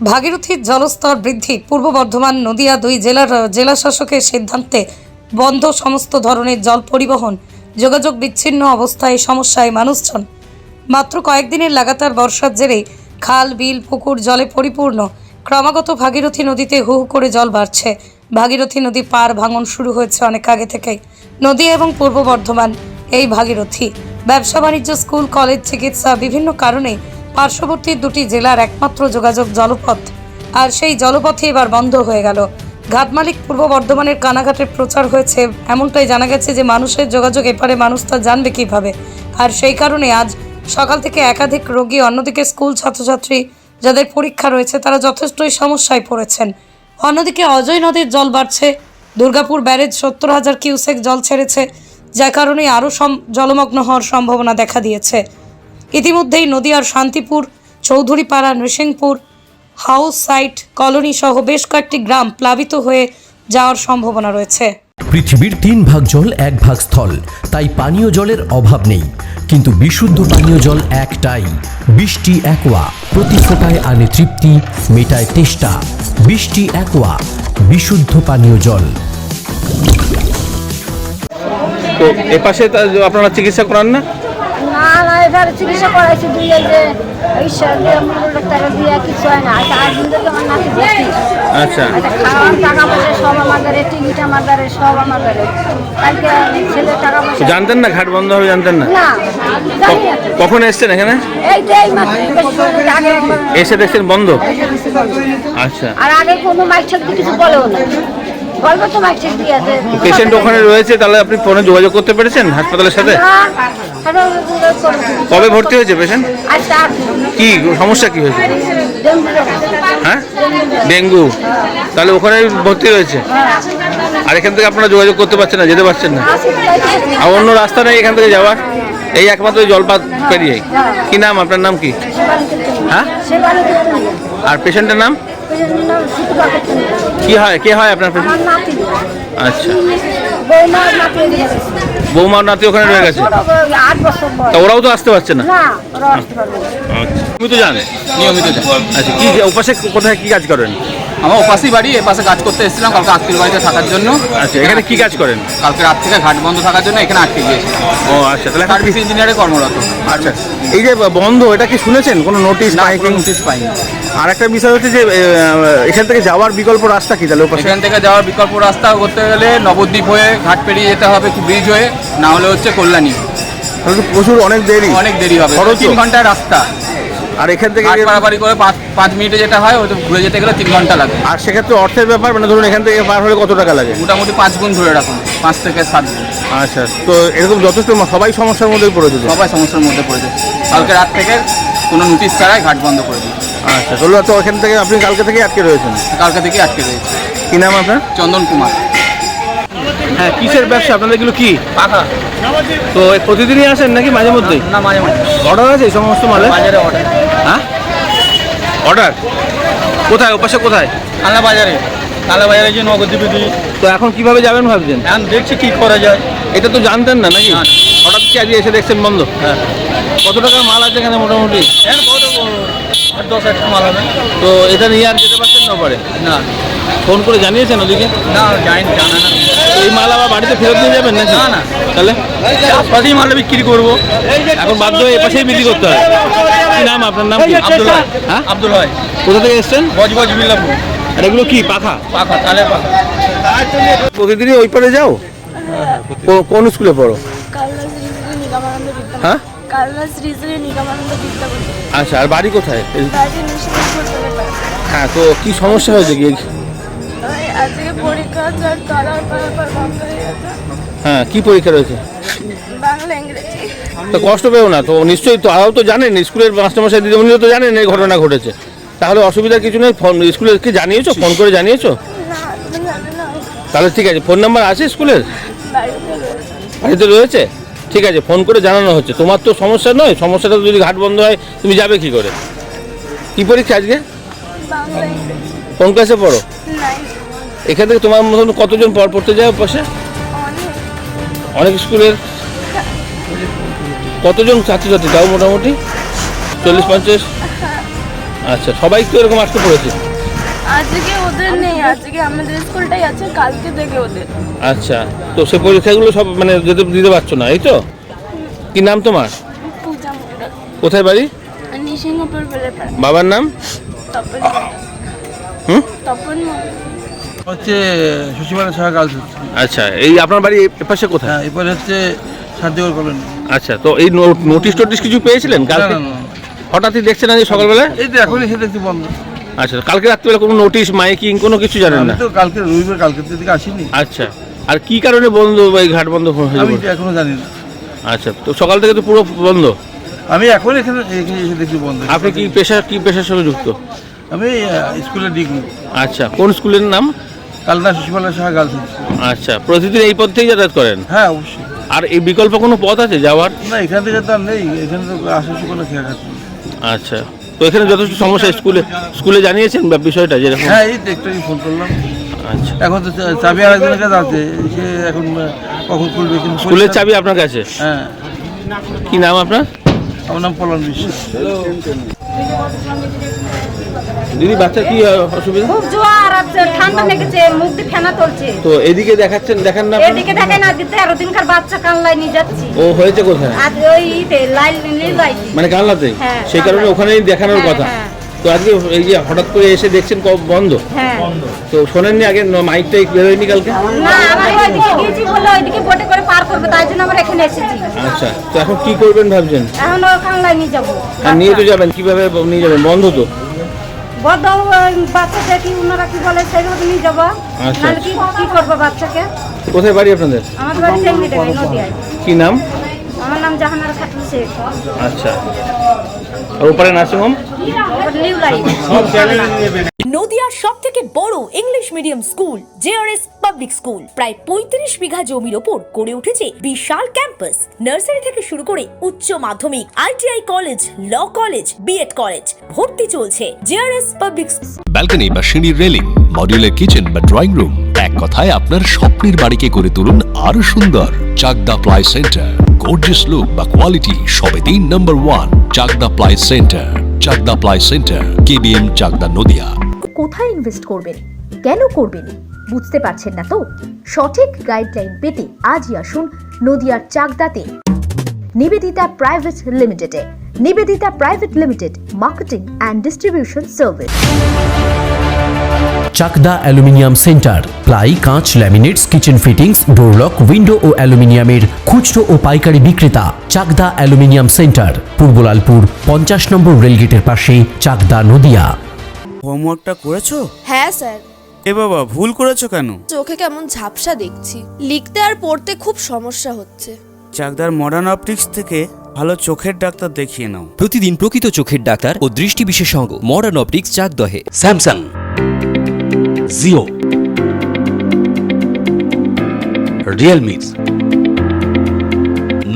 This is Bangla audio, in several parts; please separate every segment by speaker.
Speaker 1: ভাগীরথীর জলস্তর বৃদ্ধি। পূর্ব বর্ধমান নদিয়া দুই জেলার জেলাশাসকের সিদ্ধান্তে বন্ধ সমস্ত ধরনের জল পরিবহন, যোগাযোগ বিচ্ছিন্ন অবস্থায় সমস্যায় মানুষজন। মাত্র কয়েকদিনের লাগাতার বর্ষার জেরে খাল বিল পুকুর জলে পরিপূর্ণ। ক্রমাগত ভাগীরথী নদীতে হু হু করে জল বাড়ছে। ভাগীরথী নদী পার ভাঙন শুরু হয়েছে অনেক আগে থেকেই। নদিয়া এবং পূর্ব বর্ধমান এই ভাগীরথী ব্যবসা বাণিজ্য, স্কুল, কলেজ, চিকিৎসা বিভিন্ন কারণে পার্শ্ববর্তী দুটি জেলার একমাত্র যোগাযোগ জলপথ, আর সেই জলপথে এবার বন্ধ হয়ে গেল। ঘাট মালিক পূর্ব বর্ধমানের কানাঘাটের প্রচার হয়েছে, এমনটাই জানা গেছে যে মানুষের যোগাযোগ এপারে মানুষ তা জানবে কিভাবে। আর সেই কারণে আজ সকাল থেকে একাধিক রোগী, অন্যদিকে স্কুল ছাত্রছাত্রী যাদের পরীক্ষা রয়েছে তারা যথেষ্টই সমস্যায় পড়েছেন। অন্যদিকে অজয় নদীর জল বাড়ছে। দুর্গাপুর ব্যারেজ 70,000 কিউসেক জল ছেড়েছে, যার কারণে আরও জলমগ্ন হওয়ার সম্ভাবনা দেখা দিয়েছে। ইতিমধ্যেই নদিয়ার Shantipur, Chowdhurypara, Nrisinghapur, house site colony সহ বেশ কয়েকটি গ্রাম প্লাবিত হয়ে যাওয়ার সম্ভাবনা রয়েছে।
Speaker 2: পৃথিবীর 3 ভাগ জল 1 ভাগ স্থল, তাই পানীয় জলের অভাব নেই। কিন্তু বিশুদ্ধ পানীয় জল একটাই, বৃষ্টি অ্যাকোয়া। প্রতি ফোঁটায় আনে তৃপ্তি, মেটায় তেষ্টা। বৃষ্টি অ্যাকোয়া, বিশুদ্ধ পানীয় জল।
Speaker 3: তো এপাশে আপনারা চিকিৎসা করান না?
Speaker 4: না না, এবারে চিকিৎসা করাইছি দুই ঈশ্বর দিয়ে মূল্য টাকা দিয়ে কিছু হয় না। আর দিন ধরে আমার নাতি ভর্তি।
Speaker 3: আচ্ছা,
Speaker 4: খাওয়ার টাকা পয়সা সব আমাদের, টিকিট আমাদের, সব আমাদের। কালকে ছেলে টাকা পয়সা
Speaker 3: জানতেন না ঘাট বন্ধ হবে? জানতেন না?
Speaker 4: না, জানি না।
Speaker 3: কখন এসছেন এখানে?
Speaker 4: এইটাই মাত্র আগে একবার
Speaker 3: এসে দেখছেন বন্ধ? আচ্ছা,
Speaker 4: আর আগে কোনো মাইক ছেক কিছু বলেও না, বলবো তো মাইক ছেক দিয়ে আছে।
Speaker 3: পেশেন্ট ওখানে রয়েছে, তাহলে আপনি ফোনে যোগাযোগ করতে পেরেছেন হাসপাতালের সাথে? কবে ভর্তি হয়েছে পেশেন্ট?
Speaker 4: আচ্ছা,
Speaker 3: কি সমস্যা কি হয়েছে? হ্যাঁ, ডেঙ্গু। তাহলে ওখানে ভর্তি রয়েছে, আর এখান থেকে আপনারা যোগাযোগ করতে পারছেন না, যেতে পারছেন না। আর অন্য রাস্তা নেই এখান থেকে যাওয়ার, এই একমাত্র জলপাত পেরিয়ে। কি নাম আপনার? নাম কি? হ্যাঁ, আর পেশেন্টের নাম কি হয়? কে হয় আপনার পেশেন্ট? আচ্ছা, বৌমার নাতি ওখানে রয়ে গেছে, তা ওরাও তো আসতে পারছে না। নিয়মিত যান?
Speaker 5: নিয়মিত যাই।
Speaker 3: আচ্ছা, কি ওপাশে কোথায় কি কাজ করেন?
Speaker 5: আমার ওপাশেই বাড়ি, এপাশে কাজ করতে এসেছিলাম কালকে আত্মীয় বাড়িতে থাকার জন্য।
Speaker 3: আচ্ছা, এখানে কি কাজ করেন?
Speaker 5: কালকে রাত থেকে ঘাট বন্ধ থাকার জন্য এখানে আটকে গিয়েছি।
Speaker 3: ও আচ্ছা, তাহলে
Speaker 5: সার্ভিস ইঞ্জিনিয়ারে কর্মরত।
Speaker 3: আচ্ছা, এই যে বন্ধ, এটা কি শুনেছেন? কোনো নোটিশ?
Speaker 5: না, কোনো নোটিশ পাইনি।
Speaker 3: আর একটা বিষয় হচ্ছে যে এখান থেকে যাওয়ার বিকল্প রাস্তা কি তাহলে ওপাশে?
Speaker 5: এখান থেকে যাওয়ার বিকল্প রাস্তা করতে গেলে নবদ্বীপ হয়ে ঘাট পেরিয়ে যেতে হবে, ব্রিজ হয়ে, না হলে হচ্ছে কল্যাণী।
Speaker 3: তাহলে তো প্রচুর অনেক দেরি
Speaker 5: হবে, 3 ঘন্টার রাস্তা।
Speaker 3: আর এখান থেকে
Speaker 5: ঘাট পারাপারি করে 5 মিনিটে যেটা হয়, ওই তো ঘুরে যেতে গেলে 3 ঘন্টা লাগে।
Speaker 3: আর সেক্ষেত্রে অর্থের ব্যাপার, মানে ধরুন এখান থেকে পার হলে কত টাকা লাগে?
Speaker 5: মোটামুটি 5 গুণ ধরে রাখুন, 5 থেকে 7 গুণ।
Speaker 3: আচ্ছা, তো এরকম যথেষ্ট সবাই সমস্যার মধ্যে পড়েছে?
Speaker 5: সবাই সমস্যার মধ্যে পড়েছে। কালকে রাত থেকে কোনো নোটিশ ছাড়াই ঘাট বন্ধ করে দিই।
Speaker 3: আচ্ছা, তাহলে তো এখান থেকে আপনি কালকে থেকে আটকে রয়েছেন?
Speaker 5: কালকে থেকে আটকে রয়েছে।
Speaker 3: কি নাম আপনার?
Speaker 5: চন্দন কুমার।
Speaker 3: হ্যাঁ, কিসের ব্যবসা আপনাদের? এগুলো কি
Speaker 5: পাখা?
Speaker 3: তো প্রতিদিনই আসেন নাকি মাঝে মধ্যে?
Speaker 5: না, মাঝে মাঝে।
Speaker 3: অর্ডার আছে এই সমস্ত মালে?
Speaker 5: বাজারে অর্ডার।
Speaker 3: হ্যাঁ, অর্ডার কোথায়? ওপাশে কোথায়?
Speaker 5: কালা বাজারে। কালা বাজারে যে নগদীপে দিই।
Speaker 3: তো এখন কিভাবে যাবেন ভাবছেন?
Speaker 5: এখন দেখছি কি করা যায়।
Speaker 3: এটা তো জানতেন না নাকি?
Speaker 5: না।
Speaker 3: হঠাৎ কি আজকে এসে দেখছেন বন্ধ?
Speaker 5: হ্যাঁ।
Speaker 3: কত টাকার মাল আছে এখানে মোটামুটি?
Speaker 5: এখন কত 10 টাকা মাল হবে।
Speaker 3: তো এটা নিয়ে আর যেতে পারছেন না পরে?
Speaker 5: না
Speaker 3: ফোন করে জানিয়েছেন ওদিকে?
Speaker 5: না, জানা না।
Speaker 3: এই মাল আবার বাড়িতে ফেরত নিয়ে যাবেন নাকি?
Speaker 5: না না,
Speaker 3: তাহলে
Speaker 5: পাশেই মাল বিক্রি করবো।
Speaker 3: এখন বাধ্য হয়ে এপাশেই বিক্রি করতে হবে। কি নাম আপনার? নাম কি?
Speaker 5: আব্দুল হয়।
Speaker 3: হ্যাঁ,
Speaker 5: আব্দুল হয়।
Speaker 3: কোথা থেকে এসছেন?
Speaker 5: বজবজ মিল্লাপুর।
Speaker 3: আর এগুলো কি পাখা?
Speaker 5: পাখা, তালে পাখা।
Speaker 3: প্রতিদিনই ওই পারে যাও? কোন স্কুলে পড়ো? হ্যাঁ, আচ্ছা, আর বাড়ি কোথায়? হ্যাঁ, তো কি সমস্যা হয়েছে গিয়ে? হ্যাঁ, কি পরীক্ষা রয়েছে?
Speaker 6: বাংলা, ইংরেজি।
Speaker 3: তো কষ্ট পেও না তো, নিশ্চয়ই তো আরও তো জানেন, স্কুলের মাস্টারমশাই দিদিমণিও তো জানেন এই ঘটনা ঘটেছে, তাহলে অসুবিধার কিছু নেই। ফোন স্কুলে কি জানিয়েছো? ফোন করে জানিয়েছো? তাহলে ঠিক আছে, ফোন নাম্বার আছে স্কুলের? বাড়িতে রয়েছে? ঠিক আছে, ফোন করে জানানো হচ্ছে। তোমার তো সমস্যা নয়, সমস্যাটা যদি ঘাট বন্ধ হয় তুমি যাবে কি করে? কি পরীক্ষা আজকে? কোন ক্লাসে পড়ো? এখান থেকে তোমার মতন কতজন পড়তে যায় পাশে? অনেক স্কুলের কতজন ছাত্রছাত্রী তাও মোটামুটি 40-50? আচ্ছা, সবাই তো এরকম আজকে পড়েছে?
Speaker 6: আজকে ওদের নেই, আজকে আমাদের স্কুলটাই আছে, কালকে থেকে ওদের।
Speaker 3: আচ্ছা, তো সে পরীক্ষাগুলো সব মানে দিতে পারছো না, এই তো? কি নাম তোমার?
Speaker 6: পূজা মন্ডল,
Speaker 3: কোথায় বাড়ি?
Speaker 6: নিসিংহপুর বলে পাড়া।
Speaker 3: বাবার নাম?
Speaker 6: তপন
Speaker 3: হুম?
Speaker 6: তপন মন্ডল।
Speaker 7: হচ্ছে সুশীমানা সাহা গার্লস স্কুল।
Speaker 3: আচ্ছা, এই আপনার বাড়ি এপাশে কোথায়?
Speaker 7: হ্যাঁ, এরপরে হচ্ছে শান্তিগড় কলোনি।
Speaker 3: আচ্ছা, তো এই নোটিশ টোটিশ কিছু পেয়েছিলেন কালকে?
Speaker 7: না, না, না।
Speaker 3: হঠাৎই দেখছেন আজ সকালবেলায়?
Speaker 7: এই তো এখনই সেটা একটু বন্ধ।
Speaker 3: আচ্ছা, কালকে রাত্রিবেলা কোনো নোটিশ, মাইকিং কোনো কিছু জানেন
Speaker 7: আমি
Speaker 3: না?
Speaker 7: তো কালকে রবিবার, কালকে তো এদিকে আসিনি।
Speaker 3: আচ্ছা, আর কি কারণে বন্ধ এই ঘাট বন্ধ হয়ে
Speaker 7: আমি
Speaker 3: গেল?
Speaker 7: তো এখনো জানি না।
Speaker 3: আচ্ছা, তো সকাল থেকে তো পুরো বন্ধ।
Speaker 7: আমি এখন এখানে এসে দেখছি বন্ধ।
Speaker 3: আপনি কি পেশার সঙ্গে যুক্ত?
Speaker 7: আমি স্কুলে ডিগ্রি।
Speaker 3: আচ্ছা, কোন স্কুলের নাম?
Speaker 7: Kalna Sushimana Saha girls school.
Speaker 3: আচ্ছা, প্রতিদিন এই পথ থেকেই যাতায়াত করেন?
Speaker 7: হ্যাঁ, অবশ্যই।
Speaker 3: আর এই বিকল্প কোনো পথ আছে যাওয়ার?
Speaker 7: না, এখান থেকে তো আর নেই, এখানে তো আশেপাশে কোনো খেয়াল আছে।
Speaker 3: আচ্ছা, তো এখানে যথেষ্ট সমস্যা, স্কুলে জানিয়েছেন বা বিষয়টা যেরকম?
Speaker 7: হ্যাঁ, এই তো একটু ফোন করলাম।
Speaker 3: আচ্ছা,
Speaker 7: এখন তো চাবি আরেকজনের কাছে আছে, সে এখন কখন খুলবে কিন্তু
Speaker 3: স্কুলের চাবি আপনার কাছে?
Speaker 7: হ্যাঁ।
Speaker 3: কি নাম আপনার?
Speaker 7: আমার নাম পলান বিশ্বাস।
Speaker 3: দিদি, বাচ্চা কি অসুবিধা?
Speaker 4: খুব জোয়ার আছে, ঠান্ডা লেগেছে, মুখ দিয়ে ফেনা তুলছে।
Speaker 3: তো এদিকে দেখান না আপনারা?
Speaker 4: এদিকে দেখেন, আজকে 13 দিনকার বাচ্চা কানলায় নিয়ে যাচ্ছি।
Speaker 3: ও হয়েছে কোথায়?
Speaker 4: আজ ওই লাইল
Speaker 3: মানে কালনাতে?
Speaker 4: হ্যাঁ,
Speaker 3: সেই কারণে ওখানেই দেখানোর কথা।
Speaker 4: হ্যাঁ।
Speaker 3: তো আজকে এই যে হঠাৎ করে এসে দেখছেন বন্ধ,
Speaker 4: হ্যাঁ।
Speaker 3: তো শোনেননি আগে মাইকটা বেরোয়নি কালকে?
Speaker 4: না, আমার ওইদিকে গিয়েছি বলে ওইদিকে বোটে করে পার করবে, তাই জন্য আমরা এখানে এসেছি।
Speaker 3: আচ্ছা, তো এখন কি করবেন ভাবছেন?
Speaker 4: এখন ও কানলায় নিয়ে যাবো।
Speaker 3: আর নিয়ে তো যাবেন, কিভাবে নিয়ে যাবেন? বন্ধ তো।
Speaker 4: বদ্ধ বাচ্চাকে কি ওনারা কি বলে সেগুলো নিয়ে যাবো।
Speaker 3: আচ্ছা।
Speaker 4: নাহলে কি করবো বাচ্চাকে?
Speaker 3: কোথায় বাড়ি আপনাদের?
Speaker 4: আমাদের বাড়ি চেঙ্গি দেবে, নদিয়ায়।
Speaker 3: কি নাম?
Speaker 4: আমার নাম জাহানারা খাতুন শেখ।
Speaker 3: আচ্ছা, আর ওপারে নার্সিংহোম?
Speaker 4: New life.
Speaker 8: নদিয়ার সব থেকে বড় English medium school JRS public school প্রায় 35 বিঘা জমির ওপর গড়ে উঠেছে বিশাল ক্যাম্পাস। নার্সারি থেকে শুরু করে উচ্চ মাধ্যমিক, ITI college, law college, BEd college, ভর্তি চলছে। জেআরএস পাবলিক
Speaker 9: ব্যালকনি বা সিঁড়ির রেলিং, মডিউলার কিচেন বা ড্রয়িং রুম, এক কথায় আপনার স্বপ্নের বাড়িকে করে তুলুন আরো সুন্দর। Chakdah ply centre, gorgeous look বা কোয়ালিটি সবে 3 number 1 Chakdah ply centre. Chakdah ply centre, KBM, Chakdah, Nadia.
Speaker 8: কোথায় ইনভেস্ট করবেন, কেন করবেন বুঝতে পারছেন না তো? সঠিক গাইডলাইন পেতে আজই আসুন নদিয়ার চাকদাতে নিবেদিতা প্রাইভেট লিমিটেডে। Nivedita private limited, marketing and distribution service.
Speaker 2: Chakdah aluminium centre, ply, কাঁচ, laminates, kitchen fittings, door lock, window ও অ্যালুমিনিয়ামের খুচরো ও পাইকারি বিক্রেতা। চাকদা অ্যালুমিনিয়াম সেন্টার, পূর্ব লালপুর 50 নম্বর রেলগেটের পাশে, চাকদা, নদিয়া।
Speaker 10: হোমওয়ার্কটা করেছো?
Speaker 6: হ্যাঁ স্যার।
Speaker 10: এ বাবা, ভুল করেছো কেন?
Speaker 6: চোখে কেমন ঝাপসা দেখছি, লিখতে আর পড়তে খুব সমস্যা হচ্ছে।
Speaker 10: চাকদার মডার্ন অপটিক্স থেকে ভালো চোখের ডাক্তার দেখিয়ে নাও।
Speaker 11: প্রতিদিন প্রকৃত চোখের ডাক্তার ও দৃষ্টি বিশেষজ্ঞ মডার্ন অপটিক্স, চাকদহে।
Speaker 9: স্যামসাং, জিও, রিয়েলমি,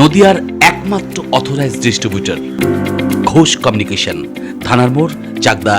Speaker 9: নদিয়ার একমাত্র অথরাইজড ডিস্ট্রিবিউটর ঘোষ কমিউনিকেশন, থানার মোড়, চাকদা।